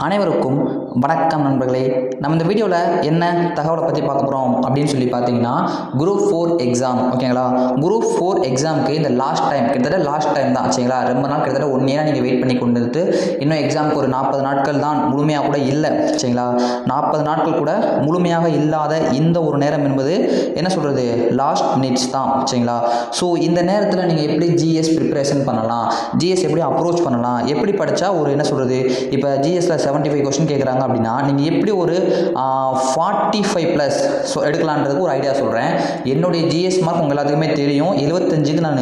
அனைவருக்கும் வணக்கம் நண்பர்களே. நம்ம இந்த வீடியோவில் என்ன தகவலை பற்றி பார்க்க போகிறோம் அப்படின்னு சொல்லி பார்த்தீங்கன்னா, குரூப் 4 எக்ஸாம் ஓகேங்களா. குரூப் 4 எக்ஸாமுக்கு இந்த கிட்டத்தட்ட லாஸ்ட் டைம் தான் சரிங்களா. ரொம்ப நாள் கிட்டத்தட்ட 1 இயராக நீங்கள் வெயிட் பண்ணி கொண்டு வந்துட்டு இன்னும் எக்ஸாமுக்கு ஒரு 40 நாட்கள் தான், முழுமையாக கூட இல்லை சரிங்களா. 40 நாட்கள் கூட முழுமையாக இல்லாத இந்த ஒரு நேரம் என்பது என்ன சொல்கிறது, லாஸ்ட் மினிட்ஸ் தான் சரிங்களா. ஸோ இந்த நேரத்தில் நீங்கள் எப்படி ஜிஎஸ் ப்ரிப்பரேஷன் பண்ணலாம், ஜிஎஸ் எப்படி அப்ரோச் பண்ணலாம், எப்படி படித்தா ஒரு என்ன சொல்கிறது, இப்போ ஜிஎஸ்ல 75 கொஸ்டின் கேட்குறாங்க அப்படின்னா நீங்கள் எப்படி ஒரு 45+ எடுக்கலான்றதுக்கு ஒரு ஐடியா சொல்கிறேன். என்னுடைய ஜிஎஸ் மார்க் உங்கள் எல்லாத்துக்குமே தெரியும். 75க்கு நான்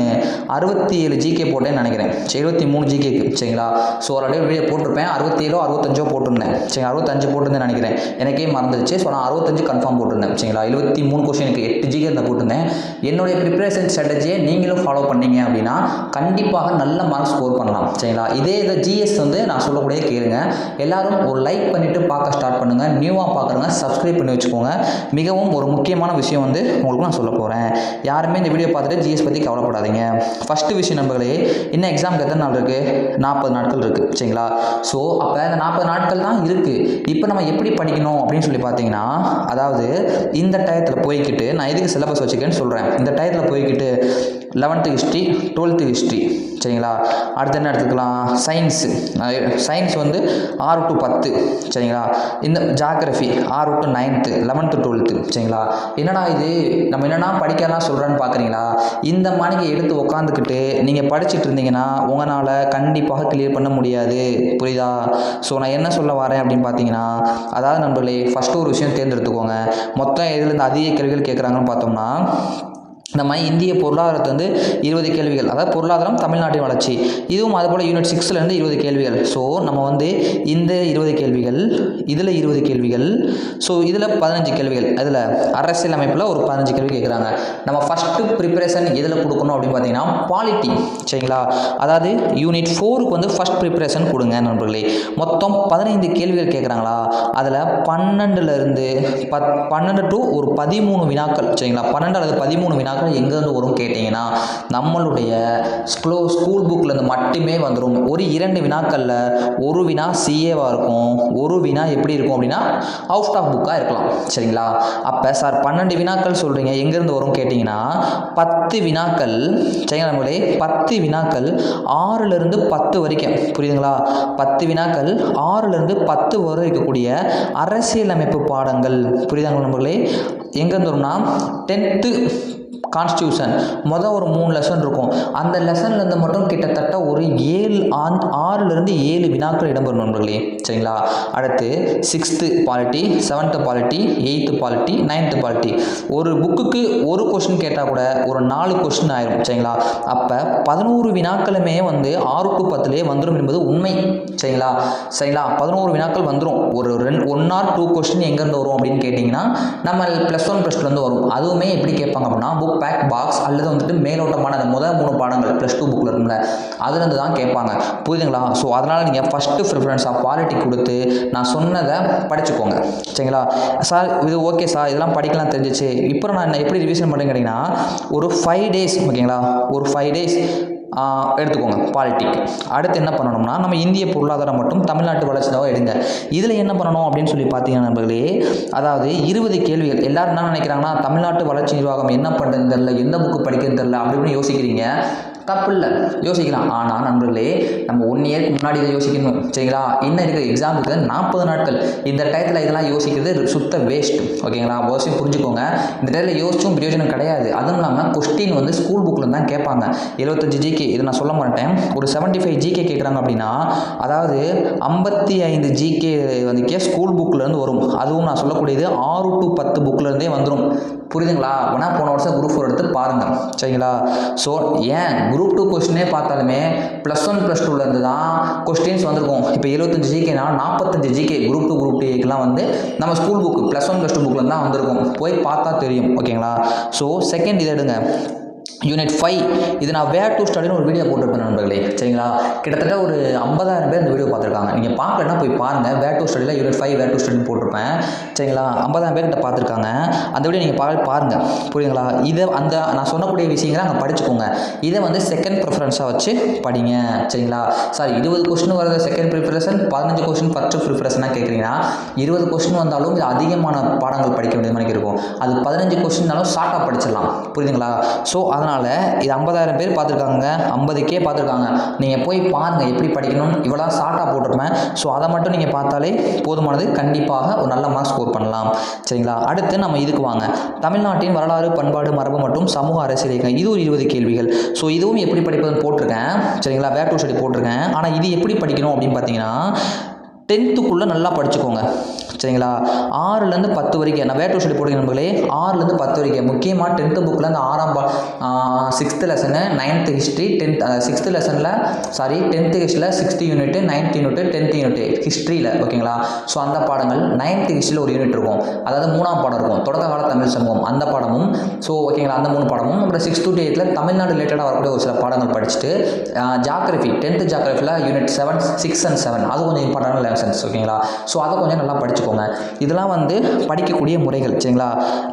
67 ஜிகே போட்டேன்னு நினைக்கிறேன். 73 ஜிகேக்கு சரிங்களா. ஸோ ஆல்ரெடி வீடியோ போட்டிருப்பேன். 67 65 போட்டிருந்தேன் சரி, 65 போட்டிருந்தேன் நினைக்கிறேன், எனக்கே மறந்துடுச்சு. ஸோ நான் 65 கன்ஃபார்ம் போட்டிருந்தேன் சரிங்களா. 73 கொஸ்டினுக்கு 8 ஜிகே இருந்தால் போட்டிருந்தேன். என்னுடைய ப்ரிப்பரேஷன் ஸ்ட்ராட்டஜியை நீங்களும் ஃபாலோ பண்ணீங்க அப்படின்னா கண்டிப்பாக நல்ல மார்க் ஸ்கோர் பண்ணலாம் சரிங்களா. இதை ஜிஎஸ் நான் சொல்லக்கூடிய கேளுங்க. எல்லாரும் ஒரு லைக் பண்ணிவிட்டு பார்க்க ஸ்டார்ட் பண்ணுங்கள். நியூவாக பார்க்குறவங்க சப்ஸ்கிரைப் பண்ணி வச்சுக்கோங்க. மிகவும் ஒரு முக்கியமான விஷயம் உங்களுக்கு நான் சொல்ல போகிறேன். யாருமே இந்த வீடியோ பார்த்துட்டு ஜிஎஸ் பற்றி கவலைப்படாதீங்க. ஃபஸ்ட்டு விஷயம் நண்பர்களே, இன்னும் எக்ஸாமுக்கு எத்தனை நாள் இருக்குது, 40 நாட்கள் இருக்குது சரிங்களா. ஸோ அப்போ இந்த 40 நாட்கள் தான் இருக்குது. இப்போ நம்ம எப்படி படிக்கணும் அப்படின்னு சொல்லி பார்த்தீங்கன்னா, அதாவது இந்த டயத்தில் போய்கிட்டு நான் எதுக்கு சிலபஸ் வச்சுக்கேன்னு சொல்கிறேன். இந்த டயத்தில் போய்கிட்டு 11th ஹிஸ்ட்ரி 12th ஹிஸ்ட்ரி சரிங்களா. அடுத்து என்ன எடுத்துக்கலாம், சயின்ஸு 6 to 10 சரிங்களா. இந்த geography 6 to 9th 11th 12th சரிங்களா. என்னடா இது நம்ம என்னென்னா படிக்கலாம் சொல்கிறேன்னு பார்க்குறீங்களா. இந்த மணிக்கு எடுத்து உட்காந்துக்கிட்டு நீங்கள் படிச்சுட்டு இருந்தீங்கன்னா உங்களால் கண்டிப்பாக கிளியர் பண்ண முடியாது, புரியுதா. ஸோ நான் என்ன சொல்ல வரேன் அப்படின்னு பார்த்தீங்கன்னா, அதாவது நண்பர்களே, ஃபஸ்ட்டு ஒரு விஷயம் தேர்ந்தெடுத்துக்கோங்க. மொத்தம் எதுலேருந்து அதிக கேள்விகள் கேட்குறாங்கன்னு பார்த்தோம்னா, நம்ம இந்திய பொருளாதாரத்தை 20 கேள்விகள், அதாவது பொருளாதாரம் தமிழ்நாட்டின் வளர்ச்சி, இதுவும் அதுபோல் யூனிட் 6லேருந்து 20 கேள்விகள். ஸோ நம்ம இந்த 20 கேள்விகள், இதில் 20 கேள்விகள், ஸோ இதில் 15 கேள்விகள், அதில் அரசியல் அமைப்பில் ஒரு 15 கேள்வி கேட்குறாங்க. நம்ம ஃபஸ்ட்டு ப்ரிப்பரேஷன் எதில் கொடுக்கணும் அப்படின்னு பார்த்தீங்கன்னா பாலிட்டி சரிங்களா. அதாவது யூனிட் 4க்கு ஃபஸ்ட் ப்ரிப்பரேஷன் கொடுங்க நண்பர்களே. மொத்தம் 15 கேள்விகள் கேட்குறாங்களா, அதில் 12 to ஒரு 13 வினாக்கள் சரிங்களா. 12 அல்லது 13 வினாக்கள் எங்கேருந்து வரும் கேட்டிங்கன்னா நம்மளுடைய ஸ்கூல் புக்கில் மட்டுமே வந்துடும். ஒரு 2 வினாக்களில் ஒரு வினா சிஏவாக இருக்கும், ஒரு வினா எப்படி இருக்கும் அப்படின்னா அவுட் ஆஃப் புக்காக இருக்கலாம் சரிங்களா. அப்போ சார் 12 வினாக்கள் சொல்கிறீங்க, எங்கேருந்து வரும் கேட்டிங்கன்னா 10 வினாக்கள் சரிங்களா நம்மளே. 10 வினாக்கள் 6லேருந்து 10 வரைக்கும், புரியுதுங்களா. 10 வினாக்கள் 6லேருந்து 10 வரை இருக்கக்கூடிய அரசியலமைப்பு பாடங்கள், புரியுதாங்களா நம்மளே. எங்கேருந்து வரும்னா 10th கான்ஸ்டியூஷன் ஒரு 3 லெசன் இருக்கும். அந்த லெசன்லேருந்து மட்டும் கிட்டத்தட்ட ஒரு 6லேருந்து 7 வினாக்கள் இடம்பெறும் நண்பர்களே சரிங்களா. அடுத்து 6th polity, 7th polity, 8th polity, 9th polity. ஒரு புக்குக்கு ஒரு கொஸ்டின் கேட்டால் கூட ஒரு 4 கொஸ்டின் ஆயிரும் சரிங்களா. அப்போ 11 வினாக்களுமே 6 to 10லே வந்துடும் என்பது உண்மை சரிங்களா. 11 வினாக்கள் வந்துடும். ஒரு 1 or 2 கொஸ்டின் எங்கேருந்து வரும் அப்படின்னு கேட்டிங்கன்னா நம்ம +1 +2 வரும். அதுவுமே எப்படி கேட்பாங்க அப்படின்னா புக் பேக் பாக்ஸ் அல்லது மேலோட்டமான அந்த முதல் 3 பாடங்கள் +2 புக்கில் இருக்கும்ல, அதுலேருந்து தான் கேட்பாங்க, புரியுதுங்களா. ஸோ அதனால் நீங்கள் ஃபஸ்ட்டு ப்ரிஃபரன்ஸாக பாலிட்டி கொடுத்து நான் சொன்னதை படிச்சுக்கோங்க சரிங்களா. சார் இது ஓகே சார், இதெல்லாம் படிக்கலாம் தெரிஞ்சிச்சு, இப்போ நான் எப்படி ரிவிஷன் பண்ணுறேன்னு கேட்டிங்கன்னா ஒரு 5 days ஓகேங்களா. ஒரு 5 days எடுத்துக்கோங்க பாலிட்டிக்கு. அடுத்து என்ன பண்ணணும்னா நம்ம இந்திய பொருளாதாரம் மட்டும் தமிழ்நாட்டு வளர்ச்சியாக எடுங்க. இதில் என்ன பண்ணணும் அப்படின்னு சொல்லி பார்த்தீங்கன்னா நண்பர்களே, அதாவது 20 கேள்விகள். எல்லாரும் என்ன நினைக்கிறாங்கன்னா தமிழ்நாட்டு வளர்ச்சி நிர்வாகம் என்ன பண்ணுறதுன்னு தெரியல, எந்த புக்கு படிக்கிறது தெரியல அப்படின்னு யோசிக்கிறீங்க. தப்பு இல்லை, யோசிக்கலாம். ஆனால் நண்பர்களே, நம்ம 1 இயருக்கு முன்னாடி இதை யோசிக்கணும் சரிங்களா. இன்னும் இருக்கிற எக்ஸாமுக்கு 40 நாட்கள். இந்த டயத்தில் இதெல்லாம் யோசிக்கிறது சுத்த வேஸ்ட் ஓகேங்களா. அவசியம் புரிஞ்சுக்கோங்க. இந்த டயத்தில் யோசிச்சும் பிரயோஜனம் கிடையாது. அதுவும் இல்லாமல் கொஸ்டின் ஸ்கூல் புக்கில் தான் கேட்பாங்க. 75 ஜிகே, இதை நான் சொல்ல மாட்டேன். ஒரு 75 ஜிகே கேட்குறாங்க அப்படின்னா அதாவது 55 ஜிகே ஸ்கூல் புக்கிலேருந்து வரும். அதுவும் நான் சொல்லக்கூடியது 6 to 10 புக்கிலேருந்தே வந்துடும், புரியுதுங்களா. வேணா போன வருஷம் குரூப் 4 எடுத்து பாருங்கள் சரிங்களா. ஸோ ஏன் குரூப் 2 கொஸ்டினே பார்த்தாலுமே +1 +2லேருந்து தான் கொஸ்டின்ஸ் வந்திருக்கும். இப்போ 75 ஜிகேனா 45 ஜிகே குரூப் 2 குரூப் 2க்கெலாம் நம்ம ஸ்கூல் புக்கு +1 +2 புக்கில் தான் வந்திருக்கும். போய் பார்த்தா தெரியும் ஓகேங்களா. ஸோ செகண்ட் இதை எடுங்க. யூனிட் 5 இது நான் வேர் டு ஸ்டடின்னு ஒரு வீடியோ போட்டிருப்பேன் நண்பர்களே, சரிங்களா. கிட்டத்தட்ட ஒரு 50,000 பேர் இந்த வீடியோ பார்த்துருக்காங்க. நீங்கள் பார்க்கலன்னா போய் பாருங்கள். வேர் டு ஸ்டடியில் யூனிட் 5 வேர் டு ஸ்டடின்னு போட்டிருப்பேன், சரிங்களா. 50,000 பேர் கிட்ட பார்த்துருக்காங்க. அந்த வீடியோ நீங்கள் பாருங்கள், புரியுதுங்களா. இதை நான் சொன்னக்கூடிய விஷயங்களை அங்கே படிச்சுக்கோங்க. இதை வந்து செகண்ட் ப்ரிஃபரன்ஸாக வச்சு படிங்க, சரிங்களா. சாரி, 20 கொஸ்டின் வரது செகண்ட் ப்ரிஃபரன்ஸ், 15 கொஸ்டின் ஃபர்ஸ்ட் ப்ரிஃபரன்ஸ்னா கேட்குறீங்கன்னா 20 கொஸ்டின் வந்தாலும் இது அதிகமான பாடங்கள் படிக்க வேண்டிய மாதிரி இருக்கும். அது 15 கொஸ்டின்னாலும் ஷார்ட்டாக படிச்சிடலாம், புரியுதுங்களா. ஸோ அதனால் இது 50,000 பேர் பார்த்துருக்காங்க, 50K பார்த்துருக்காங்க. நீங்கள் போய் பாருங்கள் எப்படி படிக்கணும்னு. இவ்வளோ ஷார்ட்டாக போட்டிருப்பேன். ஸோ அதை மட்டும் நீங்கள் பார்த்தாலே போதுமானது. கண்டிப்பாக ஒரு நல்ல மார்க் ஸ்கோர் பண்ணலாம், சரிங்களா. அடுத்து நம்ம இதுக்கு வாங்க. தமிழ்நாட்டின் வரலாறு, பண்பாடு, மரபு மற்றும் சமூக அரசியல் இயக்கம். இது ஒரு 20 கேள்விகள். ஸோ இதுவும் எப்படி படிப்பதுன்னு போட்டிருக்கேன், சரிங்களா. வேர் டு ஸ்டடி போட்டிருக்கேன். ஆனால் இது எப்படி படிக்கணும் அப்படின்னு பார்த்தீங்கன்னா 10th நல்லா படிச்சுக்கோங்க, சரிங்களா. 6லேருந்து 10 வரைக்கும் நான் வேர் டு ஸ்டடி போடுங்க நண்பர்களே. 6லேருந்து 10 வரைக்கும் முக்கியமாக 10th புக்கில் அந்த 6th lesson, 9th history, 6th லெசனில் 10th ஹிஸ்ட்ரியில் 6th unit, 9th unit, 10th unit ஹிஸ்ட்ரியில், ஓகேங்களா. ஸோ அந்த பாடங்கள் 9th ஹிஸ்ட்ரியில் ஒரு யூனிட் இருக்கும், அதாவது 3ஆம் பாடம் இருக்கும், தொடக்க கால தமிழ் சமூகம், அந்த பாடமும். ஸோ ஓகேங்களா, அந்த 3 பாடமும். அப்புறம் 6 to 8 தமிழ்நாடு ரிலேட்டடாக வரக்கூடிய ஒரு சில பாடங்கள் படிச்சுட்டு ஜாகிரஃபி 10th ஜாகிரஃபியில் யூனிட் 7, 6 and 7 அது கொஞ்சம் இம்பார்ட்டன்ட் லெசன்ஸ், ஓகேங்களா. ஸோ அதை கொஞ்சம் நல்லா படிச்சுக்கோங்க. இதெல்லாம் வந்து படிக்கக்கூடிய முறைகள், சரிங்களா.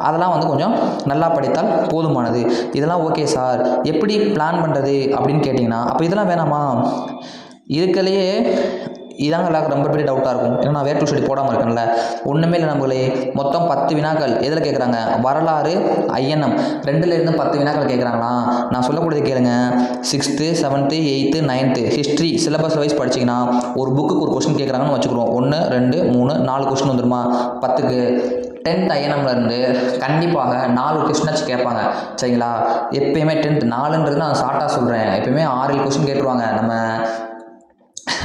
அதெல்லாம் வந்து கொஞ்சம் நல்லா படித்தால் போதுமானது. இதெல்லாம் ஓகே சார், எப்படி பிளான் பண்ணுறது அப்படின்னு கேட்டிங்கன்னா, அப்போ இதெல்லாம் வேணாமா? இதுக்கலையே இதாங்க எல்லாருக்கும் ரொம்ப பெரிய டவுட்டாக இருக்கும். ஏன்னா நான் வேர் டு ஸ்டடி போடாமல் இருக்கேன்ல. ஒன்றுமே இல்லை நம்மளே. மொத்தம் 10 வினாக்கள் எதில் கேட்குறாங்க? வரலாறு, ஐஎன்எம் 2லேருந்து 10 வினாக்கள் கேட்குறாங்களா? நான் சொல்லக்கூடியது கேளுங்க. 6th, 7th, 8th, 9th history syllabus wise படிச்சிங்கன்னா ஒரு புக்குக்கு ஒரு கொஸ்டின் கேட்குறாங்கன்னு வச்சுக்கிறோம். 1, 2, 3, 4 கொஸ்டின் வந்துருமா 10க்கு. 10th ஐஎன்எம்லேருந்து கண்டிப்பாக 4 கொஸ்டினாச்சும் கேட்பாங்க, சரிங்களா. எப்பயுமே 10th 4ன்றது நான் ஷார்ட்டாக சொல்கிறேன். எப்பயுமே 6 கொஸ்டின் கேட்டுருவாங்க நம்ம,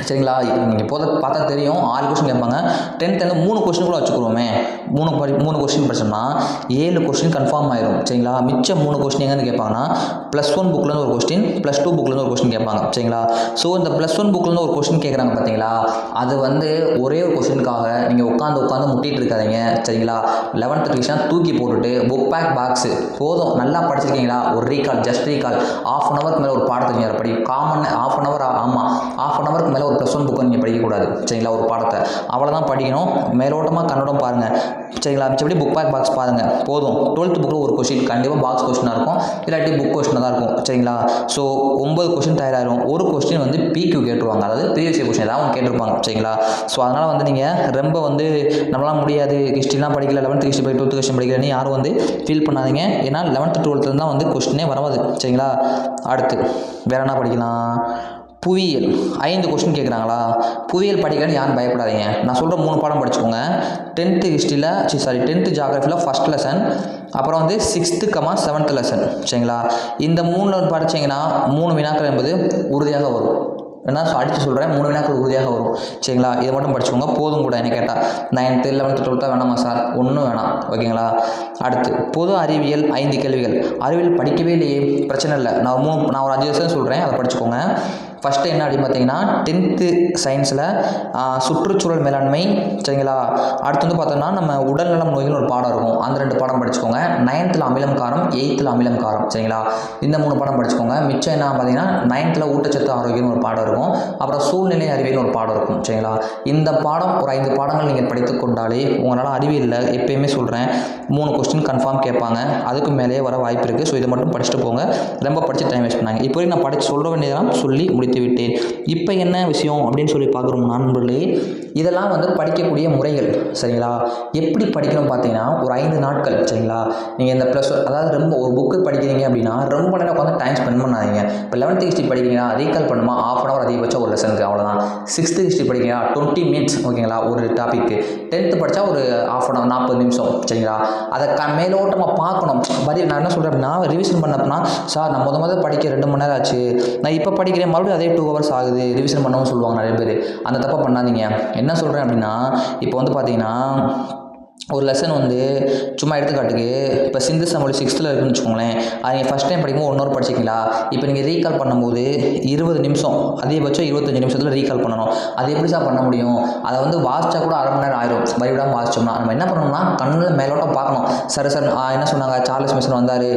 சரிங்களா. நீங்கள் இப்போதை பார்த்தா தெரியும் 6 கொஸ்டின் கேட்பாங்க. 10th 3 கொஸ்டின் கூட வச்சுக்கிறோமே. 3 கொஸ்டின் படிச்சோம்னா 7 கொஸ்டின் கன்ஃபார்ம் ஆயிரும், சரிங்களா. மிச்சம் 3 கொஸ்டின் எங்கேருந்து கேட்பாங்கன்னா +1 புக்லேருந்து ஒரு கொஸ்டின், +2 புக்லேருந்து ஒரு கொஸ்டின் கேட்பாங்க, சரிங்களா. ஸோ இந்த +1 புக்லேருந்து ஒரு கொஸ்டின் கேட்குறாங்க பார்த்தீங்களா, அது வந்து ஒரே ஒரு கொஸ்டினுக்காக நீங்கள் உட்காந்து முட்டிகிட்டு இருக்காதீங்க, சரிங்களா. 11th ரிவிஷன் தூக்கி போட்டுட்டு புக் பேக் பாக்ஸு போதும். நல்லா படிச்சிருக்கீங்களா, ஒரு recall, just recall. 1/2 an hour மேலே ஒரு பாடத்தை நீங்கள் படி. காமன் 1/2 an hour, ஆமாம் 1/2 an hour மேலே ஒரு +1 புக்கை நீங்கள் படிக்கக்கூடாது, சரிங்களா. ஒரு பாடத்தை அவ்வளோதான் படிக்கணும். மேலோட்டமாக கன்னடம் பாருங்கள், சரிங்களா. மிச்சபடி புக் பேக் பாக்ஸ் பாருங்கள் போதும். 12th புக்கில் ஒரு கொஸ்டின் கண்டிப்பாக பாக்ஸ் கொஸ்டினாக இருக்கும், இல்லாட்டி புக் கொஸ்டினாக தான் இருக்கும், சரிங்களா. ஸோ 9 கொஸ்டின் தயாராகிடும். ஒரு கொஸ்டின் வந்து பிக்யூ கேட்டுருவாங்க, அதாவது ப்ரீவியஸ் கொஸ்டின் ஏதாவது அவங்க கேட்டிருப்பாங்க, சரிங்களா. ஸோ அதனால் வந்து நீங்கள் ரொம்ப வந்து நம்மளாம் முடியாது, ஹிஸ்ட்ரிலாம் படிக்கல, 11th ஹிஸ்ட்ரி போய் 12th கொஸ்டின் படிக்கலன்னு யாரும் வந்து ஃபீல் பண்ணாதீங்க. ஏன்னா 11th 12th தான் வந்து கொஸ்டினே வராது, சரிங்களா. அடுத்து வேறு என்ன படிக்கலாம்? புவியியல் 5 கொஸ்டின் கேட்குறாங்களா? புவியியல் படிக்கலன்னு யாரும் பயப்படாதீங்க. நான் சொல்கிற 3 பாடம் படிச்சுக்கோங்க. 10th ஹிஸ்ட்ரியில் 10th ஜாகிரஃபியில் ஃபஸ்ட் லெசன், அப்புறம் வந்து 6th, 7th லெசன், சரிங்களா. இந்த 3 படிச்சிங்கன்னா 3 வினாக்கள் என்பது உறுதியாக வரும். ஏன்னா அடித்து சொல்கிறேன், 3 வினாக்கள் உறுதியாக வரும், சரிங்களா. இதை மட்டும் படிச்சுக்கோங்க போதும் கூட. என்ன கேட்டால் 9th, 11th, 12th வேணாமா சார்? ஒன்றும் வேணாம், ஓகேங்களா. அடுத்து பொது அறிவியல் 5 கேள்விகள். அறிவியல் படிக்கவே இல்லையே, பிரச்சனை இல்லை. நான் ஒரு 5 வருஷம் சொல்கிறேன், அதை படிச்சுக்கோங்க. ஃபஸ்ட்டு என்ன அப்படின்னு பார்த்தீங்கன்னா 10th சயின்ஸில் சுற்றுச்சூழல் மேலாண்மை, சரிங்களா. அடுத்து வந்து பார்த்தோம்னா நம்ம உடல்நலம் நோய்கள் ஒரு பாடம் இருக்கும், அந்த 2 பாடம் படிச்சுக்கோங்க. 9th அமிலம் காரம், 8th அமிலம் காரம், சரிங்களா. இந்த 3 பாடம் படிச்சுக்கோங்க. மிச்சம் என்ன பார்த்தீங்கன்னா 9th ஊட்டச்சத்து ஆரோக்கியம்னு ஒரு பாடம் இருக்கும், அப்புறம் சூழ்நிலை அறிவியல்னு ஒரு பாடம் இருக்கும், சரிங்களா. இந்த பாடம் ஒரு 5 பாடங்கள் நீங்கள் படித்து கொண்டாலே உங்களால் அறிவியலில் எப்பயுமே சொல்கிறேன் 3 கொஸ்டின் கன்ஃபார்ம் கேட்பாங்க, அதுக்கு மேலேயே வர வாய்ப்பு இருக்குது. ஸோ இதை மட்டும் படிச்சுட்டு போங்க. ரொம்ப படித்து டைம் வேஸ்ட் பண்ணாங்க. இப்போ வரைக்கும் நான் படித்து சொல்ல வேண்டியதெல்லாம் சொல்லி முடித்து விட்டேன். இப்போ என்ன விஷயம் அப்படின்னு சொல்லி பார்க்குறோம் நண்பர்களே. இதெல்லாம் வந்து படிக்கக்கூடிய முறைகள், சரிங்களா. எப்படி படிக்கணும் பார்த்தீங்கன்னா ஒரு 5 நாட்கள், சரிங்களா. நீங்கள் இந்த அதாவது ரொம்ப ஒரு புக்கு படிக்கிறீங்க அப்படின்னா ரொம்ப நேரம் உட்காந்து டைம் ஸ்பெண்ட் பண்ணாதீங்க. இப்போ 11th ஹிஸ்ட்ரி படிக்கிறீங்கன்னா ரீகால் பண்ணுமா 1/2 an hour அதிகபட்சம் ஒரு லெசனுக்கு, அவ்வளோதான். 6th ஹிஸ்ட்ரி படிக்கிறீங்கன்னா 20 minutes, ஓகேங்களா, ஒரு டாப்பிக்கு. 10th படித்தா ஒரு 1/2 an hour 40 நிமிஷம், சரிங்களா. அதை மேலோட்டமாக பார்க்கணும். நான் என்ன சொல்கிறேன் அப்படின்னா ரிவிஷன் பண்ணப்போனா சார் நான் முதல் படிக்க 2 மணி நேரம் ஆச்சு, நான் இப்போ படிக்கிறேன் மறுபடியும் அதே 2 hours ஆகுது ரிவிஷன் பண்ணவும் சொல்லுவாங்க நிறைய பேர். அந்த தப்பை பண்ணாதீங்க. என்ன சொல்கிறேன் அப்படின்னா இப்போ வந்து பார்த்தீங்கன்னா ஒரு லெசன் வந்து சும்மா எடுத்துக்காட்டுக்கு இப்போ சிந்து சமொழி 6th இருக்குன்னு வச்சுக்கோங்களேன். அது நீங்கள் ஃபஸ்ட் டைம் படிக்கும்போது 1 ஹவர் படிச்சிங்களா, இப்போ நீங்கள் ரீகால் பண்ணும்போது 20 நிமிஷம் அதிகபட்சம் 25 நிமிஷத்தில் ரீகால் பண்ணணும். அது எப்படி சார் பண்ண முடியும்? அதை வந்து வாசிச்சா கூட அரை மணி நேரம் ஆயிரும் வழிவிடாமல் வாசிச்சோம்னா. நம்ம என்ன பண்ணணும்னா கண்ணில் மேலோட்டம் பார்க்கணும். சரி சார் என்ன சொன்னாங்க, சார்லஸ் மிஷன் வந்தார்,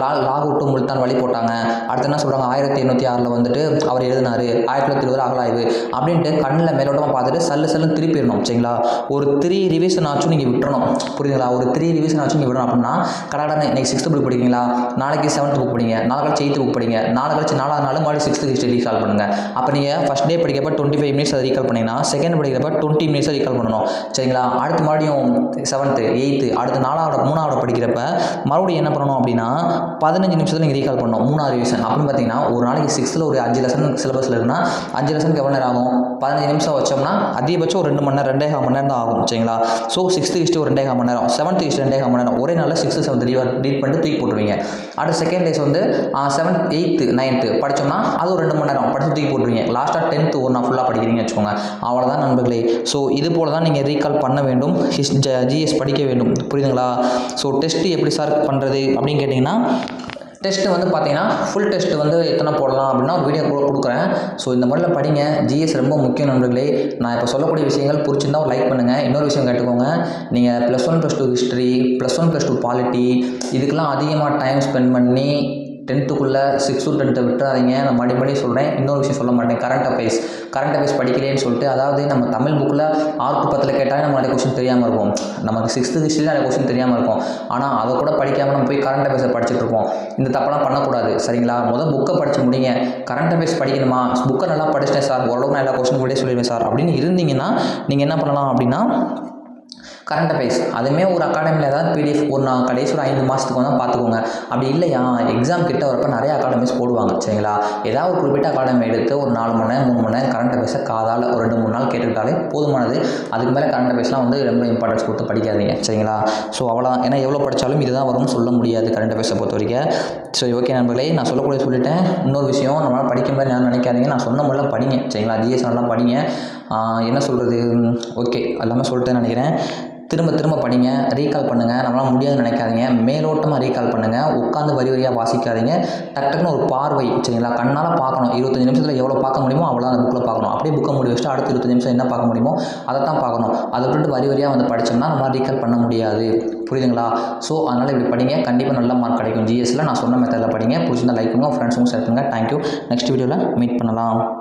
லாகூர் முல்தான் வழி போட்டாங்க, அடுத்து என்ன சொல்கிறாங்க 1806 வந்துட்டு அவர் எழுதினார், 1920 அகலாய்வு அப்படின்ட்டு கண்ணில் மேலோட்டமாக பார்த்துட்டு சல்லுன்னு திருப்பிடணும். சரிங்களா? ஒரு 3 ரிவிஷன் ஆச்சும் நீங்கள் விட்டுறணும். புரியுதுங்களா? ஒரு 3 ரிவிஷன் ஆச்சும் நீங்கள் விடணும். அப்படின்னா கரெக்டாக இன்னைக்கு 6th புக் படிக்கிறீங்களா, நாளைக்கு 7th புக் படிங்க, நாளை கழிச்சு 8th புக் படிங்க, நாளை கழிச்சு 4வது நாள் மறுபடியும் 6th ஹிஸ்ட்ரி ரீகால் பண்ணுங்கள். அப்போ நீங்கள் ஃபஸ்ட் டே படிக்கிறப்ப 25 மினிட்ஸ் அதை ரீகால் பண்ணிங்கன்னா செகண்ட் படிக்கிறப்ப 20 மினிட்ஸ் ரீகால் பண்ணணும். சரிங்களா? அடுத்து மறுபடியும் 7th 8th அடுத்து 3வது படிக்கிறப்ப மறுபடியும் என்ன பண்ணணும் அப்படின்னா 15 நிமிஷத்தில் நீங்கள் ரீகால் பண்ணணும் 3வது ரிவிஷன். அப்படின்னு பார்த்தீங்கன்னா ஒரு நாளைக்கு 6th ஒரு 5 லெசன் சிலபஸில் இருக்குன்னா 5 லெசனுக்கு எவ்வளோ நேரம் ஆகும்? 15 நிமிஷம் வச்சோம்னா அதிகபட்சம் ஒரு 2 மணி நேரம் 2.5 மணி நேரம் தான் ஆகும். சரிங்களா? ஸோ 6th ஹிஸ்ட்ரி ஒரு 2.5 மணி நேரம், 7th ஹிஸ்ட்ரி 2.5 மணி நேரம், ஒரே நாளில் 6th 7th ரீட் பண்ணிட்டு தூக்கி போட்டுருவீங்க. அடுத்து செகண்ட் டேஸ் வந்து 7th 8th 9th படித்தோம்னா அது ஒரு 2 மணி நேரம் படித்து தூக்கி போட்டுருவீங்க. லாஸ்ட்டாக 10th ஒரு நாள் ஃபுல்லாக படிக்கிறீங்கன்னு வச்சுக்கோங்க. அவ்வளோதான் நண்பர்களே. ஸோ இது போல் தான் நீங்கள் ரீகால் பண்ண வேண்டும், ஜிஎஸ் படிக்க வேண்டும். புரியுதுங்களா? ஸோ டெஸ்ட்டு எப்படி சார் பண்ணுறது அப்படின்னு கேட்டிங்கன்னா, டெஸ்ட்டு வந்து பார்த்தீங்கன்னா ஃபுல் டெஸ்ட்டு வந்து எத்தனை போடலாம் அப்படின்னா ஒரு வீடியோ கொடுக்குறேன். ஸோ இந்த மாதிரிலாம் படிங்க, ஜிஎஸ் ரொம்ப முக்கியம் நண்பர்களே. நான் இப்போ சொல்லக்கூடிய விஷயங்கள் பிடிச்சிருந்தா ஒரு லைக் பண்ணுங்கள். இன்னொரு விஷயம் கேட்டுக்கோங்க, நீங்கள் +1 +2 ஹிஸ்ட்ரி, +1 +2 பாலிட்டி இதுக்கெல்லாம் அதிகமாக டைம் ஸ்பெண்ட் பண்ணி 10th 6 to 10 விட்டுறாதீங்க. நான் மறுபடியும் சொல்கிறேன், இன்னொரு விஷயம் சொல்ல மாட்டேன். கரண்ட் அஃபேர்ஸ் படிக்கிறேன்னு சொல்லிட்டு, அதாவது நம்ம தமிழ் புக்கில் 6 to 10 கேட்டாலே நம்ம நிறைய கொஸ்டின் தெரியாமல் இருக்கும். நமக்கு 6th ஹிஸ்ட்ரியில் நிறைய கொஸ்டின் தெரியாமல் இருக்கும். ஆனால் அதை கூட படிக்காமல் நம்ம போய் கரண்ட் அஃபேர்ஸை படிச்சுட்டு இருப்போம். இந்த தப்பெல்லாம் பண்ணக்கூடாது. சரிங்களா? புக்கை படித்து முடிங்க. கரண்ட் அஃபேர்ஸ் படிக்கணுமா, புக்கை நல்லா படிச்சிட்டேன் சார், ஓரளவுக்கு நான் எல்லா கொஸ்டின் கூட சொல்லிடுவேன் சார் அப்படின்னு இருந்தீங்கன்னா நீங்கள் என்ன பண்ணலாம் அப்படின்னா கரண்ட் அஃபேர்ஸ் அதுவுமே ஒரு அகாடமியில் ஏதாவது பிடிஎஃப் ஒரு கடைசி ஒரு 5 மாதத்துக்கு வந்து பார்த்துக்கோங்க. அப்படி இல்லையா எக்ஸாம் கிட்ட வரப்போ நிறைய அகாடமிஸ் போடுவாங்க. சரிங்களா? ஏதாவது ஒரு குறிப்பிட்ட அகாடமி எடுத்து ஒரு 4 மணி நேரம் 3 மணி நேரம் கரண்ட் அஃபேர்ஸை காதால் ஒரு 2-3 நாள் கேட்டுக்கிட்டாலே போதுமானது. அதுக்கு மேலே கரண்ட் அஃபேர்ஸ்லாம் வந்து ரொம்ப இம்பார்ட்டன்ஸ் கொடுத்து படிக்காதீங்க. சரிங்களா? ஸோ அவ்வளோதான். ஏன்னா எவ்வளோ படித்தாலும் இதுதான் வரும்னு சொல்ல முடியாது கரண்ட் அஃபேர்ஸை பொறுத்த வரைக்கும். ஸோ ஓகே நண்பர்களே, நான் சொல்லக்கூடிய சொல்லிட்டேன். இன்னொரு விஷயம், நம்மளால் படிக்க முடியாது நான் நினைக்காதீங்க. நான் சொன்ன மாதிரிலாம் படிங்க. சரிங்களா? ஜிஎஸ் நல்லா படிங்க. என்ன சொல்கிறது, ஓகே எல்லாமே சொல்லிட்டேன்னு நினைக்கிறேன். திரும்ப படிங்க, ரீகால் பண்ணுங்கள். நம்மளால் முடியாதுன்னு நினைக்காதீங்க. மேலோட்டமாக ரீகால் பண்ணுங்கள். உட்காந்து வரி வரியாக வாசிக்காதீங்க. டக்குன்னு ஒரு பார்வை. சரிங்களா? கண்ணால் பார்க்கணும். 25 நிமிஷத்தில் எவ்வளோ பார்க்க முடியுமோ அவ்வளோ அந்த புக்கில் பார்க்கணும். அப்படியே புக்கை மூடி வச்சுட்டு அடுத்த 25 நிமிஷம் என்ன பார்க்க முடியுமோ அதை தான் பார்க்கணும். அதை விட்டு வரி வரியாக வந்து படித்தோம்னா நம்மளால் ரீகால் பண்ண முடியாது. புரியுதுங்களா? ஸோ அதனால் இப்படி படிங்க, கண்டிப்பாக நல்ல மார்க் கிடைக்கும். ஜிஎஸ்சில் நான் சொன்ன மெத்தடில் படிங்க. பிடிச்சிருந்தா லைக் பண்ணுங்கள், ஃப்ரெண்ட்ஸுக்கும் ஷேர் பண்ணுங்கள். தேங்க்யூ. நெக்ஸ்ட் வீடியோவில் மீட் பண்ணலாம்.